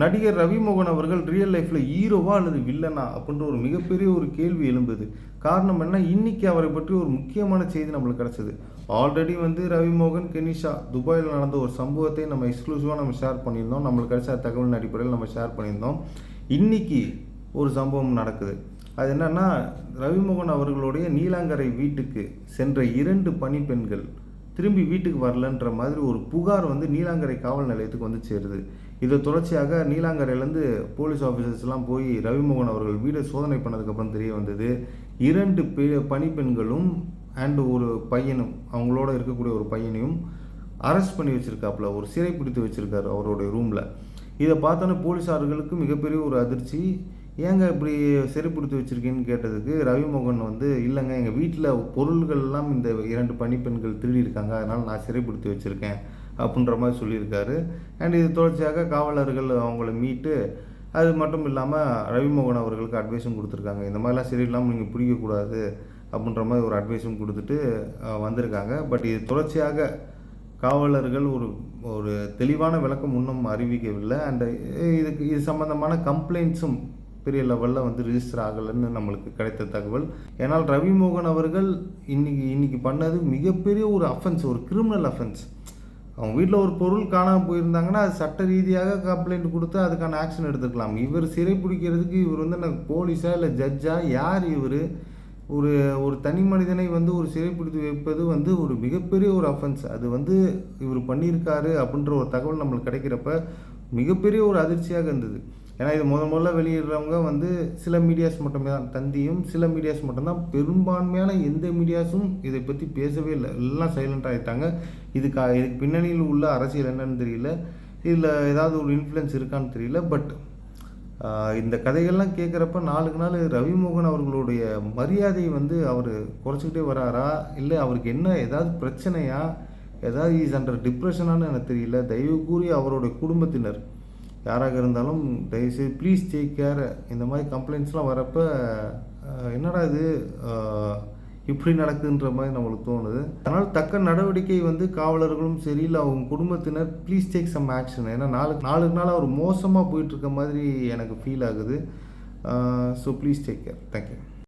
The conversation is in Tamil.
நடிகர் ரவிமோகன் அவர்கள் ரியல் லைஃப்பில் ஹீரோவா அல்லது வில்லனா அப்படின்ற ஒரு மிகப்பெரிய ஒரு கேள்வி எழும்புது. காரணம் என்ன, இன்னைக்கு அவரை பற்றி ஒரு முக்கியமான செய்தி நம்மளுக்கு கிடச்சிது. ஆல்ரெடி ரவிமோகன், கெனிஷா துபாயில் நடந்த ஒரு சம்பவத்தை நம்ம எக்ஸ்க்ளூசிவாக ஷேர் பண்ணியிருந்தோம். நம்மளுக்கு கிடைச்ச தகவலின் அடிப்படையில் நம்ம ஷேர் பண்ணியிருந்தோம். இன்னைக்கு ஒரு சம்பவம் நடக்குது. அது என்னன்னா, ரவிமோகன் அவர்களுடைய நீலாங்கரை வீட்டுக்கு சென்ற 2 பணிப்பெண்கள் திரும்பி வீட்டுக்கு வரலன்ற மாதிரி ஒரு புகார் நீலாங்கரை காவல் நிலையத்துக்கு சேருது. இதை தொடர்ச்சியாக நீலாங்கரையிலேருந்து போலீஸ் ஆஃபீஸர்ஸ்லாம் போய் ரவிமோகன் அவர்கள் வீடை சோதனை பண்ணதுக்கப்புறம் தெரிய வந்தது, 2 பணிப்பெண்களும் அண்ட் ஒரு பையனும், அவங்களோட இருக்கக்கூடிய ஒரு பையனையும் அரெஸ்ட் பண்ணி வச்சுருக்காப்புல, ஒரு சிறை பிடித்து வச்சுருக்காரு அவருடைய ரூமில். இதை பார்த்தோன்னே போலீஸார்களுக்கு மிகப்பெரிய ஒரு அதிர்ச்சி. ஏங்க இப்படி சிறைப்பிடித்து வச்சுருக்கீங்கன்னு கேட்டதுக்கு ரவிமோகன் இல்லைங்க, எங்கள் வீட்டில் பொருள்கள்லாம் இந்த 2 பணிப்பெண்கள் திருடி இருக்காங்க, அதனால் நான் சிறைப்பிடித்து வச்சுருக்கேன் அப்படின்ற மாதிரி சொல்லியிருக்காரு. அண்ட் இது தொடர்ச்சியாக காவலர்கள் அவங்கள மீட்டு, அது மட்டும் இல்லாமல் ரவிமோகன் அவர்களுக்கு அட்வைஸும் கொடுத்துருக்காங்க. இந்த மாதிரிலாம் சரியில்லாமல் நீங்கள் பிடிக்கக்கூடாது அப்படின்ற மாதிரி ஒரு அட்வைஸும் கொடுத்துட்டு வந்திருக்காங்க. பட் இது தொடர்ச்சியாக காவலர்கள் ஒரு தெளிவான விளக்கம் இன்னும் அறிவிக்கவில்லை. அண்ட் இது சம்பந்தமான கம்ப்ளைண்ட்ஸும் பெரிய லெவலில் ரிஜிஸ்டர் ஆகலைன்னு நம்மளுக்கு கிடைத்த தகவல். ஏன்னால் ரவிமோகன் அவர்கள் இன்னைக்கு பண்ணது மிகப்பெரிய ஒரு அஃபென்ஸ், ஒரு கிரிமினல் அஃபென்ஸ். அவங்க வீட்டில் ஒரு பொருள் காணாமல் போயிருந்தாங்கன்னா அது சட்ட ரீதியாக கம்ப்ளைண்ட் கொடுத்து அதுக்கான ஆக்ஷன் எடுத்துக்கலாம். இவர் சிறை பிடிக்கிறதுக்கு இவர் போலீஸா இல்லை ஜட்ஜா, யார் இவர்? ஒரு தனி மனிதனை ஒரு சிறைப்பிடித்து வைப்பது ஒரு மிகப்பெரிய ஒரு அஃபென்ஸ். அது இவர் பண்ணியிருக்காரு அப்படின்ற ஒரு தகவல் நம்மளுக்கு கிடைக்கிறப்ப மிகப்பெரிய ஒரு அதிர்ச்சியாக இருந்தது. ஏன்னா இது முதல்ல வெளியிடுறவங்க சில மீடியாஸ் மட்டுமே தான், தந்தியும் சில மீடியாஸ் மட்டும்தான். பெரும்பான்மையான எந்த மீடியாஸும் இதை பற்றி பேசவே இல்லை, எல்லாம் சைலண்ட் ஆகிட்டாங்க. இதுக்கு பின்னணியில் உள்ள அரசியல் என்னன்னு தெரியல, இதில் ஏதாவது ஒரு இன்ஃப்ளூயன்ஸ் இருக்கான்னு தெரியல. பட் இந்த கதைகள்லாம் கேட்குறப்ப நாளுக்கு நாள் ரவிமோகன் அவர்களுடைய மரியாதை அவர் குறைச்சிக்கிட்டே வராரா, இல்லை அவருக்கு என்ன ஏதாவது பிரச்சனையா, ஏதாவது இஸ் அண்டர் டிப்ரெஷனானு எனக்கு தெரியல. தயவு கூறி அவருடைய குடும்பத்தினர் யாராக இருந்தாலும் தயவுசெய்து ப்ளீஸ் டேக் கேர். இந்த மாதிரி கம்ப்ளைண்ட்ஸ்லாம் வரப்போ என்னடா இது இப்படி நடக்குதுன்ற மாதிரி நம்மளுக்கு தோணுது. அதனால் தக்க நடவடிக்கை காவலர்களும் சரி, இல்லை அவங்க குடும்பத்தினர் ப்ளீஸ் டேக் சம் ஆக்ஷன். ஏன்னா நாளுக்கு நாள் அவர் மோசமாக போயிட்டுருக்க மாதிரி எனக்கு ஃபீல் ஆகுது. So please take care. Thank you.